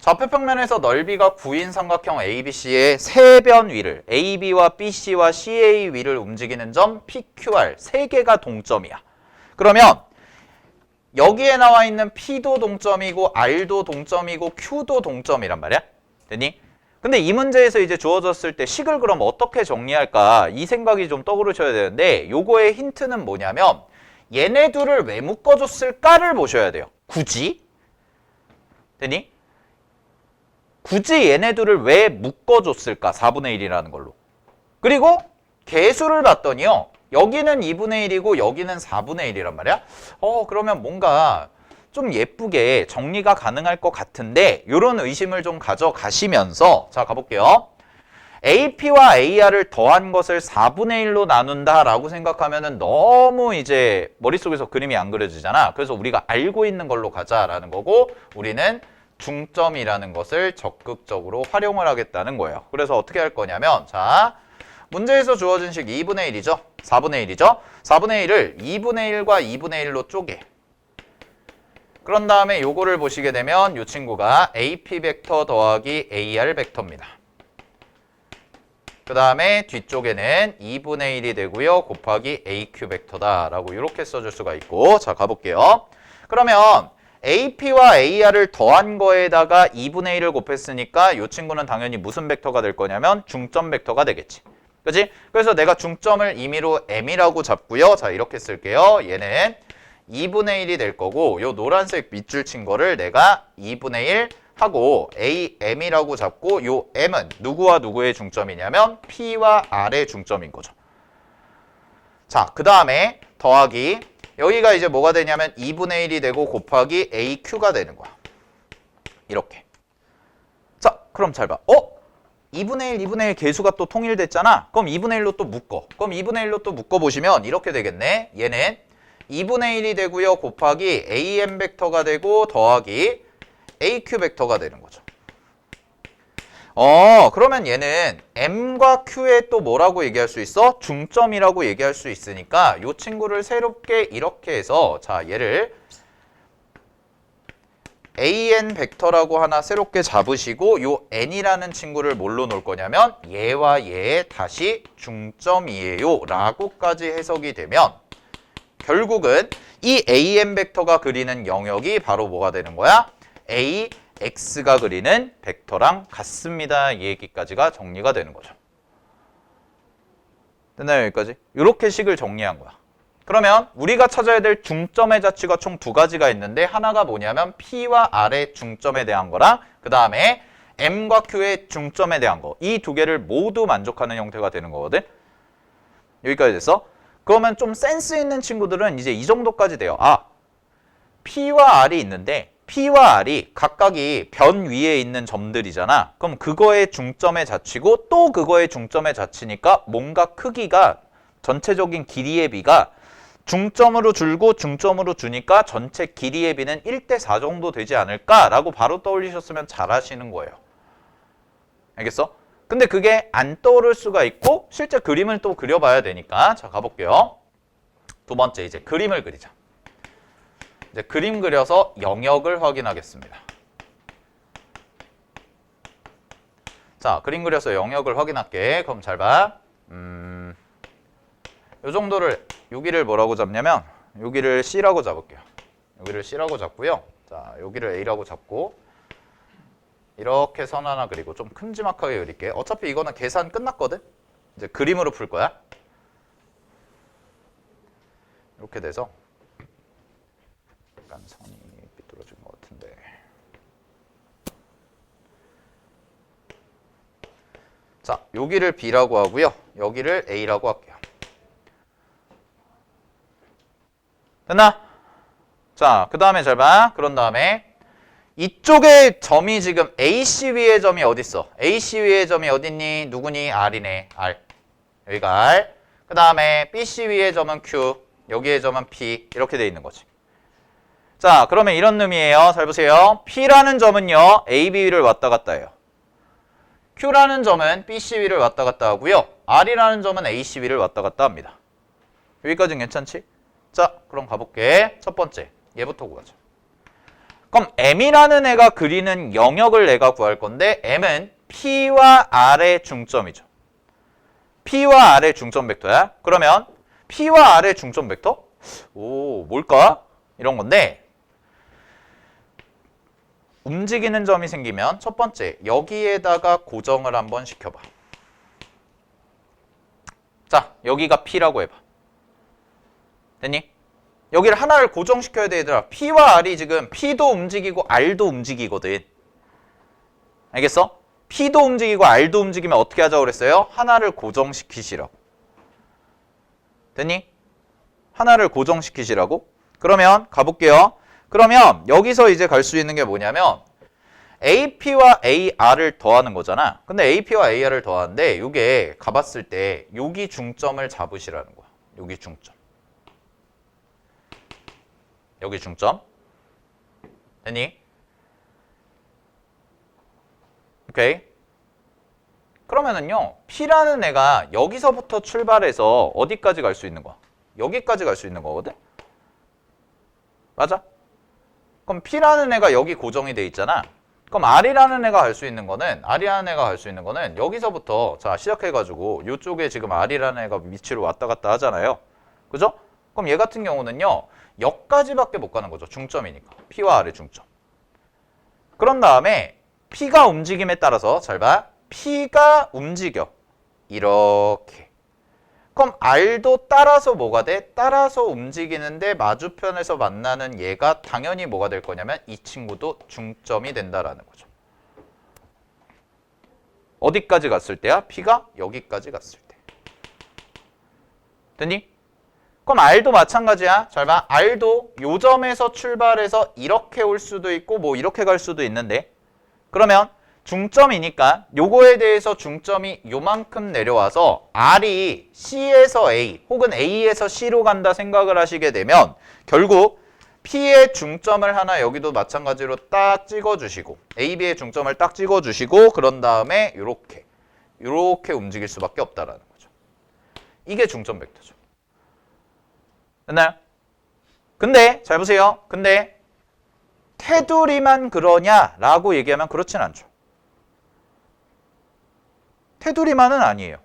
Speaker 1: 좌표평면에서 넓이가 9인 삼각형 ABC의 세 변 위를 AB와 BC와 CA 위를 움직이는 점 PQR 세 개가 동점이야. 그러면 여기에 나와 있는 P도 동점이고 R도 동점이고 Q도 동점이란 말이야. 됐니? 근데 이 문제에서 이제 주어졌을 때 식을 그럼 어떻게 정리할까 이 생각이 좀 떠오르셔야 되는데 요거의 힌트는 뭐냐면 얘네 둘을 왜 묶어줬을까를 보셔야 돼요. 굳이? 됐니? 굳이 얘네 둘을 왜 묶어줬을까? 4분의 1이라는 걸로. 그리고 개수를 봤더니요. 여기는 2분의 1이고 여기는 4분의 1이란 말이야. 그러면 뭔가 좀 예쁘게 정리가 가능할 것 같은데 이런 의심을 좀 가져가시면서 자 가볼게요. AP와 AR을 더한 것을 4분의 1로 나눈다라고 생각하면은 너무 이제 머릿속에서 그림이 안 그려지잖아. 그래서 우리가 알고 있는 걸로 가자라는 거고 우리는 중점이라는 것을 적극적으로 활용을 하겠다는 거예요. 그래서 어떻게 할 거냐면 자 문제에서 주어진 식 2분의 1이죠. 4분의 1이죠. 4분의 1을 2분의 1과 2분의 1로 쪼개. 그런 다음에 요거를 보시게 되면 이 친구가 AP 벡터 더하기 AR 벡터입니다. 그 다음에 뒤쪽에는 2분의 1이 되고요. 곱하기 AQ 벡터다라고 이렇게 써줄 수가 있고 자 가볼게요. 그러면 AP와 AR을 더한 거에다가 2분의 1을 곱했으니까 이 친구는 당연히 무슨 벡터가 될 거냐면 중점 벡터가 되겠지. 그치? 그래서 내가 중점을 임의로 M이라고 잡고요. 자 이렇게 쓸게요. 얘는 2분의 1이 될 거고 요 노란색 밑줄 친 거를 내가 2분의 1 하고 AM이라고 잡고 요 M은 누구와 누구의 중점이냐면 P와 R의 중점인 거죠. 자, 그 다음에 더하기 여기가 이제 뭐가 되냐면 2분의 1이 되고 곱하기 AQ가 되는 거야. 이렇게. 자, 그럼 잘 봐. 2분의 1, 2분의 1 개수가 또 통일됐잖아. 그럼 2분의 1로 또 묶어. 그럼 2분의 1로 또 묶어보시면 이렇게 되겠네. 얘는 2분의 1이 되고요. 곱하기 am 벡터가 되고 더하기 aq 벡터가 되는 거죠. 그러면 얘는 m과 q에 또 뭐라고 얘기할 수 있어? 중점이라고 얘기할 수 있으니까 이 친구를 새롭게 이렇게 해서 자 얘를 an 벡터라고 하나 새롭게 잡으시고 요 n이라는 친구를 뭘로 놓을 거냐면 얘와 얘의 다시 중점이에요 라고까지 해석이 되면 결국은 이 an 벡터가 그리는 영역이 바로 뭐가 되는 거야? ax가 그리는 벡터랑 같습니다. 이 얘기까지가 정리가 되는 거죠. 됐나요? 여기까지? 이렇게 식을 정리한 거야. 그러면 우리가 찾아야 될 중점의 자취가 총 두 가지가 있는데 하나가 뭐냐면 P와 R의 중점에 대한 거랑 그 다음에 M과 Q의 중점에 대한 거. 이 두 개를 모두 만족하는 형태가 되는 거거든. 여기까지 됐어? 그러면 좀 센스 있는 친구들은 이제 이 정도까지 돼요. P와 R이 있는데 P와 R이 각각이 변 위에 있는 점들이잖아. 그럼 그거의 중점의 자취고 또 그거의 중점의 자취니까 뭔가 크기가 전체적인 길이의 비가 중점으로 줄고 중점으로 주니까 전체 길이의 비는 1대4 정도 되지 않을까라고 바로 떠올리셨으면 잘하시는 거예요. 알겠어? 근데 그게 안 떠오를 수가 있고 실제 그림을 또 그려봐야 되니까 자 가볼게요. 두 번째 이제 그림을 그리자. 이제 그림 그려서 영역을 확인하겠습니다. 자, 그림 그려서 영역을 확인할게. 그럼 잘 봐. 요 정도를 여기를 뭐라고 잡냐면 여기를 C라고 잡을게요. 여기를 C라고 잡고요. 자, 여기를 A라고 잡고 이렇게 선 하나 그리고 좀 큼지막하게 그릴게. 어차피 이거는 계산 끝났거든. 이제 그림으로 풀 거야. 이렇게 돼서 약간 선이 삐뚤어진 것 같은데. 자, 여기를 B라고 하고요. 여기를 A라고 할게요. 됐나? 자, 그 다음에 잘 봐. 그런 다음에 이쪽에 점이 지금 AC 위의 점이 어디 있어? AC 위의 점이 어딨니? 누구니? R이네. R. 여기가 R. 그 다음에 BC 위의 점은 Q. 여기의 점은 P. 이렇게 돼 있는 거지. 자, 그러면 이런 의미예요. 잘 보세요. P라는 점은요. AB 위를 왔다 갔다 해요. Q라는 점은 BC 위를 왔다 갔다 하고요. R이라는 점은 AC 위를 왔다 갔다 합니다. 여기까지는 괜찮지? 자, 그럼 가볼게. 첫 번째, 얘부터 구하자. 그럼 M이라는 애가 그리는 영역을 내가 구할 건데 M은 P와 R의 중점이죠. P와 R의 중점 벡터야. 그러면 P와 R의 중점 벡터? 뭘까? 이런 건데 움직이는 점이 생기면 첫 번째, 여기에다가 고정을 한번 시켜봐. 자, 여기가 P라고 해봐. 됐니? 여기를 하나를 고정시켜야 돼, 얘들아. P와 R이 지금 P도 움직이고 R도 움직이거든. 알겠어? P도 움직이고 R도 움직이면 어떻게 하자고 그랬어요? 하나를 고정시키시라고. 됐니? 하나를 고정시키시라고? 그러면 가볼게요. 그러면 여기서 이제 갈 수 있는 게 뭐냐면 AP와 AR을 더하는 거잖아. 근데 AP와 AR을 더하는데 이게 가봤을 때 여기 중점을 잡으시라는 거야. 여기 중점. 여기 중점. 됐니? 오케이. 그러면은요, P라는 애가 여기서부터 출발해서 어디까지 갈 수 있는 거야? 여기까지 갈 수 있는 거거든? 맞아? 그럼 P라는 애가 여기 고정이 돼 있잖아. 그럼 R이라는 애가 갈 수 있는 거는, R이라는 애가 갈 수 있는 거는 여기서부터 자 시작해가지고 이쪽에 지금 R이라는 애가 위치로 왔다 갔다 하잖아요. 그죠? 그럼 얘 같은 경우는요, 여기까지밖에 못 가는 거죠. 중점이니까. P와 R의 중점. 그런 다음에 P가 움직임에 따라서 잘 봐. P가 움직여. 이렇게. 그럼 R도 따라서 뭐가 돼? 따라서 움직이는데 마주편에서 만나는 얘가 당연히 뭐가 될 거냐면 이 친구도 중점이 된다라는 거죠. 어디까지 갔을 때야? P가 여기까지 갔을 때. 됐니? 그럼 R도 마찬가지야. 잘 봐. R도 요 점에서 출발해서 이렇게 올 수도 있고 뭐 이렇게 갈 수도 있는데 그러면 중점이니까 요거에 대해서 중점이 요만큼 내려와서 R이 C에서 A 혹은 A에서 C로 간다 생각을 하시게 되면 결국 P의 중점을 하나 여기도 마찬가지로 딱 찍어주시고 A, B의 중점을 딱 찍어주시고 그런 다음에 요렇게 움직일 수밖에 없다라는 거죠. 이게 중점 벡터죠. 됐나요? 근데 잘 보세요. 근데 테두리만 그러냐라고 얘기하면 그렇진 않죠. 테두리만은 아니에요.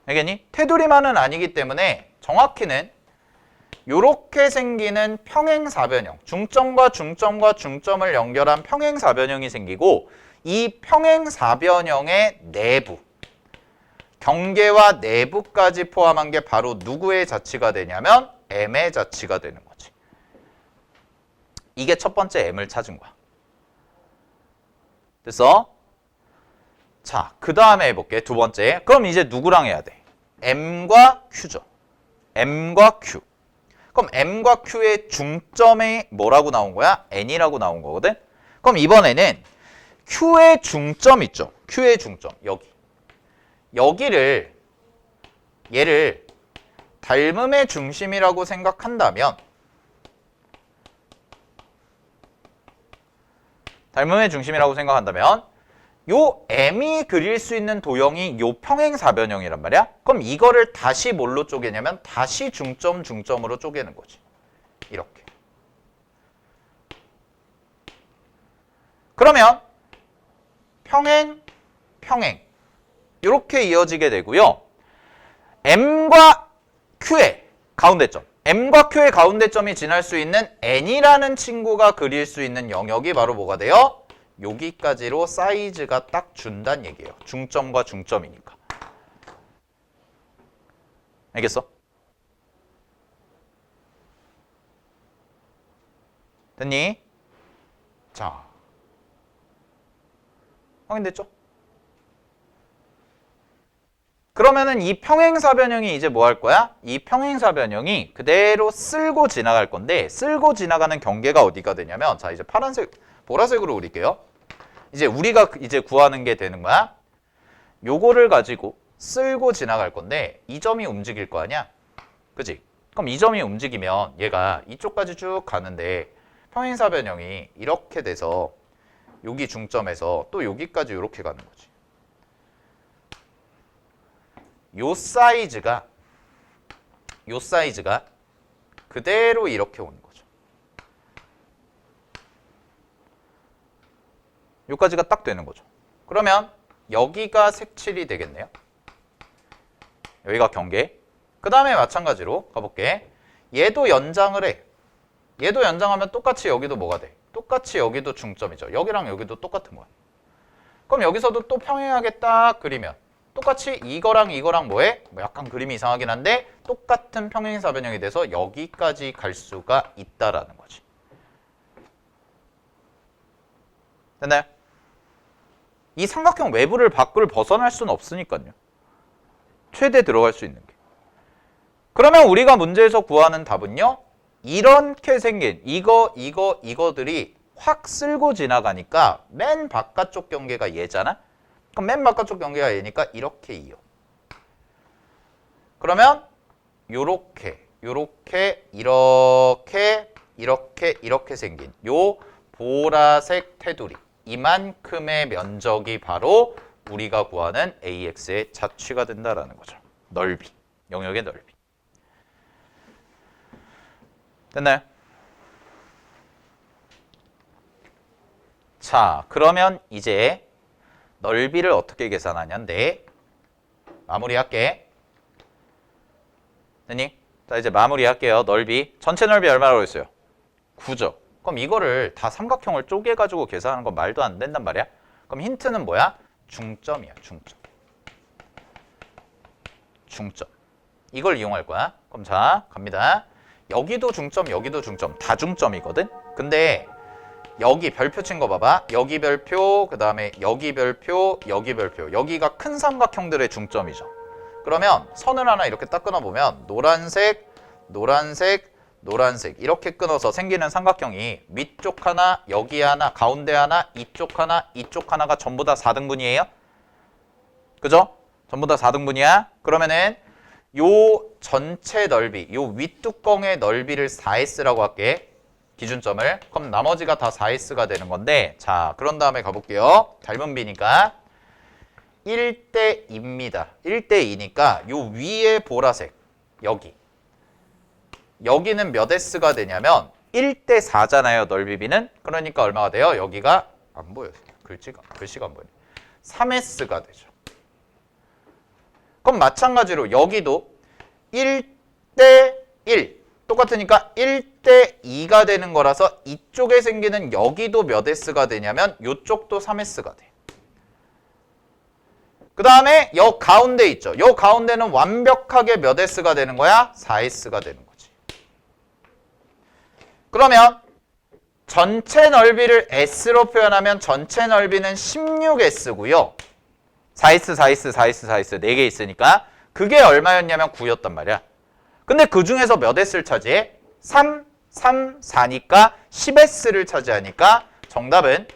Speaker 1: 알겠니? 테두리만은 아니기 때문에 정확히는 요렇게 생기는 평행사변형, 중점과 중점과 중점을 연결한 평행사변형이 생기고 이 평행사변형의 내부, 경계와 내부까지 포함한 게 바로 누구의 자치가 되냐면 M의 자치가 되는 거지. 이게 첫 번째 M을 찾은 거야. 됐어? 자, 그 다음에 해볼게. 두 번째. 그럼 이제 누구랑 해야 돼? M과 Q죠. M과 Q. 그럼 M과 Q의 중점이 뭐라고 나온 거야? N이라고 나온 거거든? 그럼 이번에는 Q의 중점 있죠? Q의 중점. 여기를 얘를 닮음의 중심이라고 생각한다면 요 M이 그릴 수 있는 도형이 요 평행사변형이란 말이야. 그럼 이거를 다시 뭘로 쪼개냐면 다시 중점으로 쪼개는 거지. 이렇게. 그러면 평행 이렇게 이어지게 되고요. M과 Q의 가운데점. M과 Q의 가운데점이 지날 수 있는 N이라는 친구가 그릴 수 있는 영역이 바로 뭐가 돼요? 여기까지로 사이즈가 딱 준다는 얘기예요. 중점과 중점이니까. 알겠어? 됐니? 자, 확인됐죠? 그러면은 이 평행사변형이 이제 뭐 할 거야? 이 평행사변형이 그대로 쓸고 지나갈 건데 쓸고 지나가는 경계가 어디가 되냐면 자, 이제 보라색으로 그릴게요. 이제 우리가 이제 구하는 게 되는 거야. 요거를 가지고 쓸고 지나갈 건데 이 점이 움직일 거 아니야? 그치? 그럼 이 점이 움직이면 얘가 이쪽까지 쭉 가는데 평행사변형이 이렇게 돼서 여기 중점에서 또 여기까지 이렇게 가는 거지. 요 사이즈가 그대로 이렇게 오는 거죠. 요까지가 딱 되는 거죠. 그러면 여기가 색칠이 되겠네요. 여기가 경계. 그 다음에 마찬가지로 가볼게. 얘도 연장을 해. 얘도 연장하면 똑같이 여기도 뭐가 돼? 똑같이 여기도 중점이죠. 여기랑 여기도 똑같은 거야. 그럼 여기서도 또 평행하게 딱 그리면 똑같이 이거랑 뭐해? 뭐 약간 그림이 이상하긴 한데 똑같은 평행사변형이 돼서 여기까지 갈 수가 있다라는 거지. 됐나요? 이 삼각형 외부를 밖을 벗어날 수는 없으니까요. 최대 들어갈 수 있는 게. 그러면 우리가 문제에서 구하는 답은요. 이렇게 생긴 이거들이 확 쓸고 지나가니까 맨 바깥쪽 경계가 얘잖아. 그럼 맨 바깥쪽 경계가 얘니까 이렇게 이어. 그러면 요렇게 이렇게 생긴 요 보라색 테두리 이만큼의 면적이 바로 우리가 구하는 AX의 자취가 된다라는 거죠. 넓이, 영역의 넓이. 됐나요? 자, 그러면 이제 넓이를 어떻게 계산하냐인데 마무리할게. 됐니? 자, 이제 마무리할게요. 넓이. 전체 넓이 얼마라고 했어요? 9죠. 그럼 이거를 다 삼각형을 쪼개가지고 계산하는 건 말도 안 된단 말이야. 그럼 힌트는 뭐야? 중점이야, 중점. 이걸 이용할 거야. 그럼 자, 갑니다. 여기도 중점, 여기도 중점. 다 중점이거든? 근데 여기 별표 친 거 봐봐. 여기 별표, 그 다음에 여기 별표, 여기 별표. 여기가 큰 삼각형들의 중점이죠. 그러면 선을 하나 이렇게 딱 끊어보면 노란색, 노란색 이렇게 끊어서 생기는 삼각형이 위쪽 하나, 여기 하나, 가운데 하나, 이쪽 하나, 이쪽 하나가 전부 다 4등분이에요? 그죠? 전부 다 4등분이야? 그러면은 요 전체 넓이, 요 윗뚜껑의 넓이를 4S라고 할게. 기준점을. 그럼 나머지가 다 4S가 되는 건데, 자, 그런 다음에 가볼게요. 닮은 비니까 1대 2입니다. 1대 2니까 요 위에 보라색, 여기는 몇 S가 되냐면 1대 4잖아요, 넓이 비는. 그러니까 얼마가 돼요? 여기가 안 보여요. 글씨가 안 보여요. 3S가 되죠. 그럼 마찬가지로 여기도 1대 1 똑같으니까 1대 2가 되는 거라서 이쪽에 생기는 여기도 몇 S가 되냐면 이쪽도 3S가 돼. 그 다음에 요 가운데 있죠. 요 가운데는 완벽하게 몇 S가 되는 거야? 4S가 되는 거지. 그러면 전체 넓이를 S로 표현하면 전체 넓이는 16S고요. 4S, 4S, 4S, 4S 4개 있으니까 그게 얼마였냐면 9였단 말이야. 근데 그 중에서 몇 S를 차지해? 3, 3, 4니까 10S를 차지하니까 정답은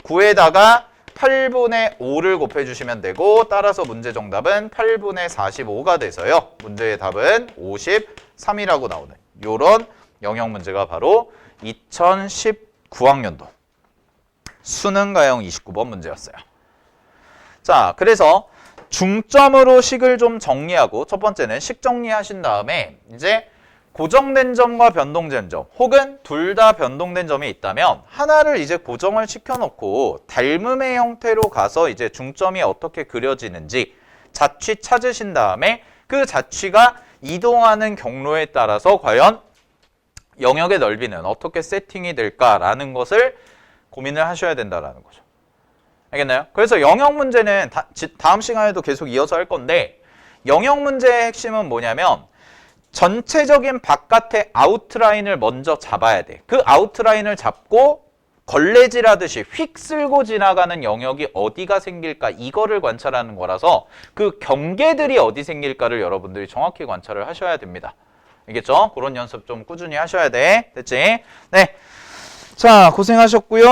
Speaker 1: 9에다가 8분의 5를 곱해주시면 되고 따라서 문제 정답은 8분의 45가 돼서요. 문제의 답은 53이라고 나오는 요런 영역 문제가 바로 2019학년도 수능 가형 29번 문제였어요. 자, 그래서 중점으로 식을 좀 정리하고 첫 번째는 식 정리하신 다음에 이제 고정된 점과 변동된 점 혹은 둘 다 변동된 점이 있다면 하나를 이제 고정을 시켜놓고 닮음의 형태로 가서 이제 중점이 어떻게 그려지는지 자취 찾으신 다음에 그 자취가 이동하는 경로에 따라서 과연 영역의 넓이는 어떻게 세팅이 될까라는 것을 고민을 하셔야 된다는 거죠. 알겠나요? 그래서 영역 문제는 다음 시간에도 계속 이어서 할 건데 영역 문제의 핵심은 뭐냐면 전체적인 바깥의 아웃라인을 먼저 잡아야 돼. 그 아웃라인을 잡고 걸레질하듯이 휙 쓸고 지나가는 영역이 어디가 생길까 이거를 관찰하는 거라서 그 경계들이 어디 생길까를 여러분들이 정확히 관찰을 하셔야 됩니다. 알겠죠? 그런 연습 좀 꾸준히 하셔야 돼. 됐지? 네. 자, 고생하셨고요.